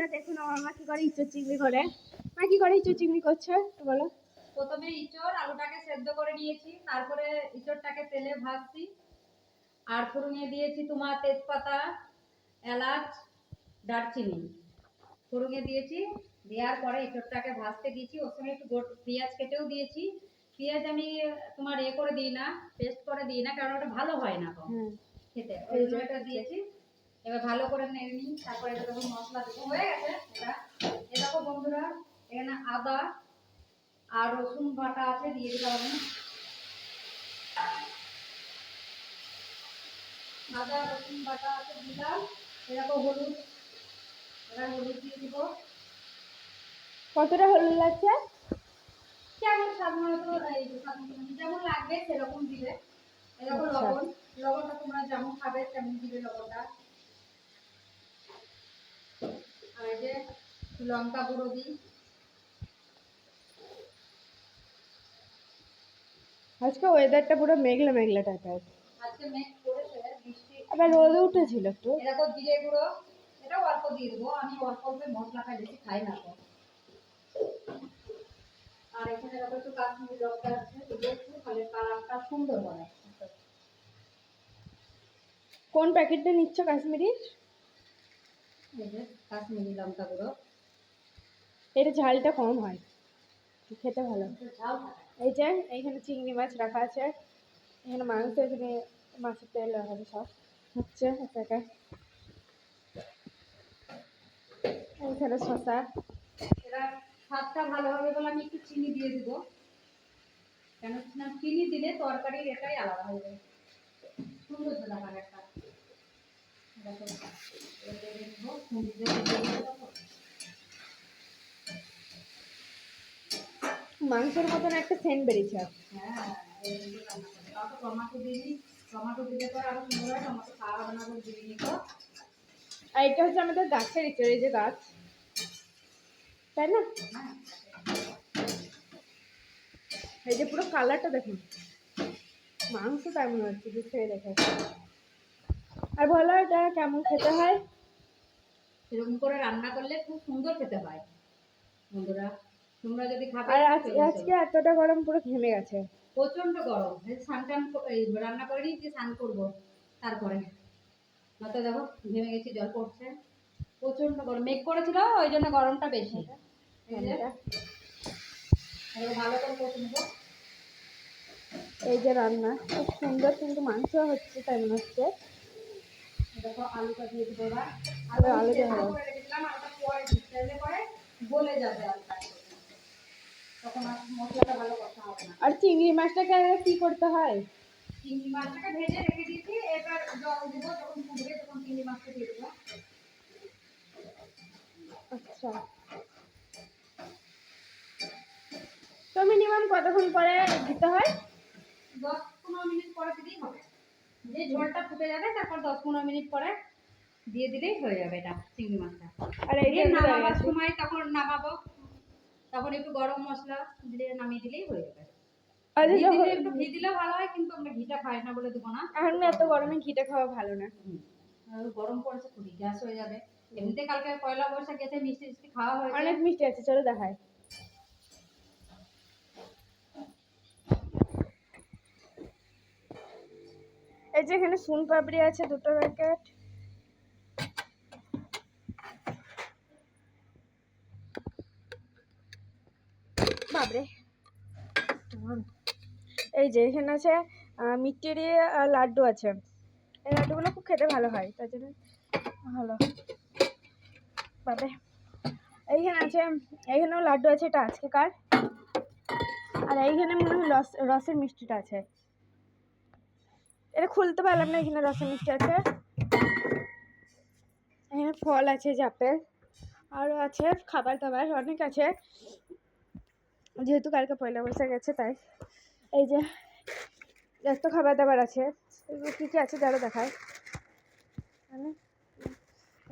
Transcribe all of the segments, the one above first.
বন্ধুরা দেখুন আমার মা কি করে ইঁচড় চিংড়ি করে। মা কি করে ইঁচড় চিংড়ি করছে বলো। প্রথমে ইঁচড় আলুটাকে সেদ্ধ করে নিয়েছি, তারপরে ইঁচড়টাকে তেলে ভাজছি, আর ফোড়নে দিয়েছি তোমার তেজপাতা, এলাচ, দারচিনি ফোড়নে দিয়েছি। দেওয়ার পরে ইঁচড়টাকে ভাজতে দিয়েছি, ওর সঙ্গে একটু পেঁয়াজ কেটেও দিয়েছি। পেঁয়াজ আমি তোমার করে দিই না, পেস্ট করে দিই না, কারণ ওটা ভালো হয় না খেতে, ওই জন্য এটা দিয়েছি। এবার ভালো করে নেড়ে নিই, তারপরে যখন মশলা হয়ে গেছে এটা দেখো বন্ধুরা, এখানে আদা আর রসুন বাটা আছে, দিয়ে দিলাম আমি। আদা রসুন বাটা আছে দিলাম। এরকম হলুদ, এবার হলুদ দিয়ে দিব। কতটা হলুদ লাগছে? কেমন সাধারণত যেমন লাগবে সেরকম দিবে। এরকম লবণটা তোমরা যেমন খাবে তেমন দিবে লবণটা। আর এই যে লঙ্কা গুঁড়ো দিই। আজকে ওয়েদারটা পুরো মেঘলা মেঘলা টাইপের। আজকে মেঘ করেছে, বৃষ্টি আবার রোদ উঠেছিল একটু। এরকম জিরে গুঁড়ো এটাও অল্প দিয়ে দেবো, আমি অল্প অল্প মশলা খাই, বেশি খাই না তো। আর এখানে দেখো একটু কাশ্মীরি লঙ্কা আছে, দিলে একটু তাহলে কালারটা সুন্দর হয়। কোন প্যাকেটটা নিচ্ছ কাশ্মীরি? এই যে কাশ্মীরি লঙ্কা গুঁড়ো, এটা ঝালটা কম হয়, খেতে ভালো। ঝাল এই যে এইখানে চিংড়ি মাছ রাখা আছে, এখানে মাংস, এখানে মাছের তেল রাখা আছে, সব হচ্ছে একটা। এইখানে শসা। এরা স্বাদটা ভালো হবে বলে আমি একটু চিনি দিয়ে দিব, কেন চিনি দিলে তরকারির এটাই আলাদা হয়ে যাবে, সুন্দর দেখার একটা। মাংসের মতন একটা সেন্ট বেরিয়েছে। হ্যাঁ, টমেটো দিই, টমেটো দিলে পরে আরো সুন্দর হয়, টমেটো খাওয়া বানাবো দিয়ে নিত। আর এটা হচ্ছে আমাদের গাছের ইঁচড়, এই যে গাছ, তাই না? এই যে পুরো কালারটা দেখুন, মাংস তাই মনে হচ্ছে দূর থেকে দেখে। আর বলো এটা কেমন খেতে হয়? এরকম করে রান্না করলে খুব সুন্দর খেতে হয় বন্ধুরা, তোমরা যদি খাবে। আর আজকে এতটা গরম, পুরো ঘেমে গেছে, প্রচন্ড গরম। স্নান টান রান্না করে নিয়েছি, স্নান করবো তারপরে, নয়তো দেখো ঘেমে গেছি, জল পড়ছে, প্রচন্ড গরম। মেঘ করেছিল ওই জন্য গরমটা বেশি। ভালো করে কষে নেবো। এই যে রান্না খুব সুন্দর, কিন্তু মাংস হচ্ছে তাই মনে হচ্ছে। দেখো আলুটা দিয়ে দেবো, এবার আলু দেওয়া হবে, আলুটা পরে দিতে পরে গলে যাবে আলুটা, তখন আর মশলাটা ভালো কষা হবে না। আর চিংড়ি মাছটাকে কি করতে হয়? চিংড়ি মাছটাকে ভেজে রেখে দিয়েছি, এবার জল দিব, যখন ফুটবে তখন চিংড়ি মাছটা দিয়ে দেবো। আচ্ছা, তো মিনিমাম কতক্ষণ পরে দিতে হয়? 10-15 মিনিট পরে দিলেই হবে। যে ঝোলটা ফুটে যাবে তারপর 10-15 মিনিট পরে দিয়ে দিলেই হয়ে যাবে এটা চিংড়ি মাছটা। আর এই যে নামাবার সময় তখন নামাবো, তখন একটু গরম মশলা দিয়ে নামিয়ে দিলেই হয়ে যাবে। একটু ঘি দিলে ভালো হয়, কিন্তু আমরা ঘিটা খাই না বলে দেবো না। এখন এত গরমে ঘিটা খাওয়া ভালো না, গরম পড়েছে, খুবই গ্যাস হয়ে যাবে। এমনিতে কালকে পয়লা বৈশাখ গেছে, মিষ্টি মিষ্টি খাওয়া হয়েছে, অনেক মিষ্টি আছে, চলো দেখায়। এই যে এখানে সোন পাপড়ি আছে 2টো প্যাকেট, বাবরে। এই যে এখানে আছে মিষ্টির লাড্ডু আছে, এই লাড্ডুগুলো খুব খেতে ভালো হয়, তার জন্য ভালো। বাবরে, এইখানে আছে, এইখানেও লাড্ডু আছে, এটা আজকে কার। আর এইখানে মনে হয় রসের মিষ্টিটা আছে, এটা খুলতে পারলাম না। এখানে রসের মিষ্টি আছে, এখানে ফল আছে, আপেল, আরও আছে খাবার দাবার অনেক আছে, যেহেতু কালকে পয়লা বৈশাখ গেছে তাই। এই যে এত খাবার দাবার আছে, কী কী আছে যারা দেখায়।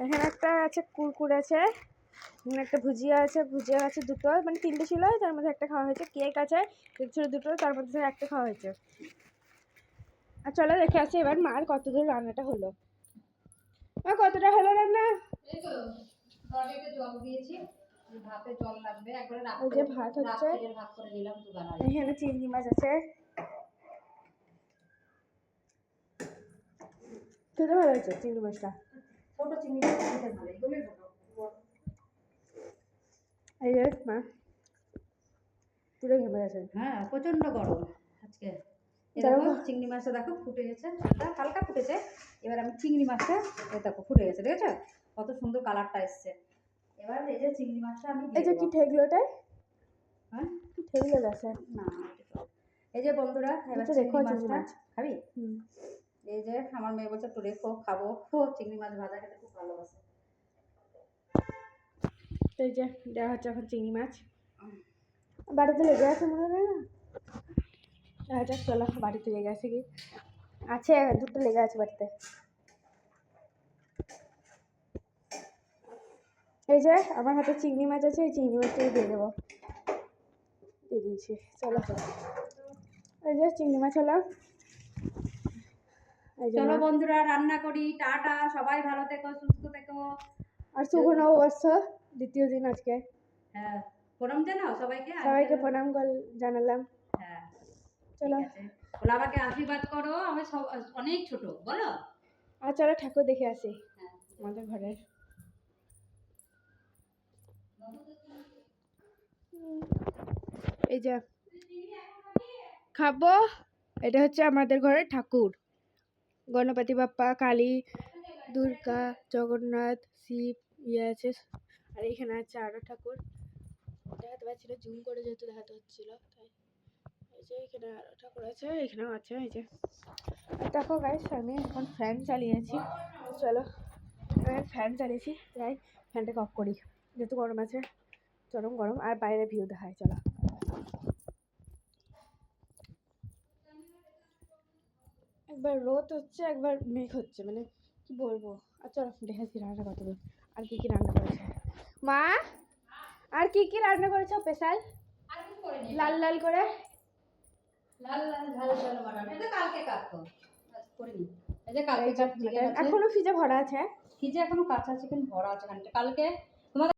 এখানে একটা আছে কুরকুরে আছে, এখানে একটা ভুজিয়া আছে, ভুজিয়া আছে 2টো, মানে 3টে ছিল, তার মধ্যে একটা খাওয়া হয়েছে। কেক আছে, কেক ছিল 2টো, তার মধ্যে একটা খাওয়া হয়েছে। আর চলো দেখে আসি এবার মার কতদূর রান্নাটা হলো। মা কতটা হলো রান্না? এই তো জল দিয়েছি, ভাতে জল লাগবে একবারে ওই যে ভাত হচ্ছে, রাত্রের ভাগ করে নিলাম দুবেলা। এখানে চিংড়ি মাছ আছে, খেতে ভালো হয়েছে চিংড়ি মাছটা। ছোট চিংড়ি মাছ খেতে ভালো, একদমই ছোট। এই যে মা পুরো ঘেমে গেছে। হ্যাঁ প্রচন্ড গরম আজকে। এই দেখো চিংড়ি মাছটা দেখো ফুটে গেছে, হালকা ফুটেছে। এবার আমি চিংড়ি মাছটা এই দেখো ফুটে গেছে, দেখেছো কত সুন্দর কালারটা এসছে। এবার এই যে চিংড়ি মাছটা আমি এই যে কি ঠেকলো ওটাই, হ্যাঁ কি ঠেকলো গেছে না। এই যে বন্ধুরা এবার দেখো চিংড়ি চিংড়ি মাছটা মাছ। খাবি? এই যে আমার মেয়ে বলছে একটু রেখো খাবো, চিংড়ি মাছ ভাজা খেতে খুব ভালোবাসে। এই যে দেওয়া হচ্ছে এখন চিংড়ি মাছ, বাড়িতে লেগে আছে মনে হয় না। আচ্ছা চলো বাড়িতে লেগে আছে কি আছে, দুটো লেগে আছে বাড়িতে। এই যে আমার হাতে চিংড়ি মাছ আছে, এই চিংড়ি মাছটাই দিয়ে দেবো, দিয়ে দিয়েছি। চলো এই যে চিংড়ি মাছ হলো। এই যে চলো বন্ধুরা রান্না করি, টাটা, সবাই ভালো থেকো সুস্থ থেকো। আর শুভ নববর্ষ, দ্বিতীয় দিন আজকে। হ্যাঁ প্রণাম জানাও সবাইকে। সবাইকে প্রণাম জানালাম। হ্যাঁ চলো বলে আমাকে আশীর্বাদ করো, আমি অনেক ছোট বলো। আর চলো ঠাকুর দেখে আসি হ্যাঁ আমাদের ঘরের। এই যে খাবো, এটা হচ্ছে আমাদের ঘরের ঠাকুর, গণপতি বাপ্পা, কালী, দুর্গা, জগন্নাথ, শিব ইয়ে আছে। আর এখানে আছে আরো ঠাকুর, দেখাতে পাচ্ছি না জুম করে যেহেতু দেখাতে হচ্ছিল তাই। এই যে এখানে আরো ঠাকুর আছে, এখানেও আছে। এই যে দেখো গাইস আমি এখন ফ্যান চালিয়েছি, চলো ফ্যান চালিয়েছি, যাই ফ্যানটাকে অফ করি যেহেতু গরম আছে, চরম গরম। আর বাইরে ভিউ দেখায়, চলো। একবার রোদ হচ্ছে একবার মেঘ হচ্ছে, মানে কি বলবো। আর চলো দেখাচ্ছি রান্না কত দূর, আর কি কি রান্না করেছে মা, আর কি কি রান্না করেছো স্পেশাল আর কিছু করে নি, লাল লাল করে, লাল লাল ঝাল ঝাল বানানো, এটা কালকে কাটতো আজ করিনি। এই যে কালকে চিকেন আছে, এখনো ফ্রিজে ভরা আছে, ফ্রিজে এখনো কাঁচা চিকেন ভরা আছে, কালকে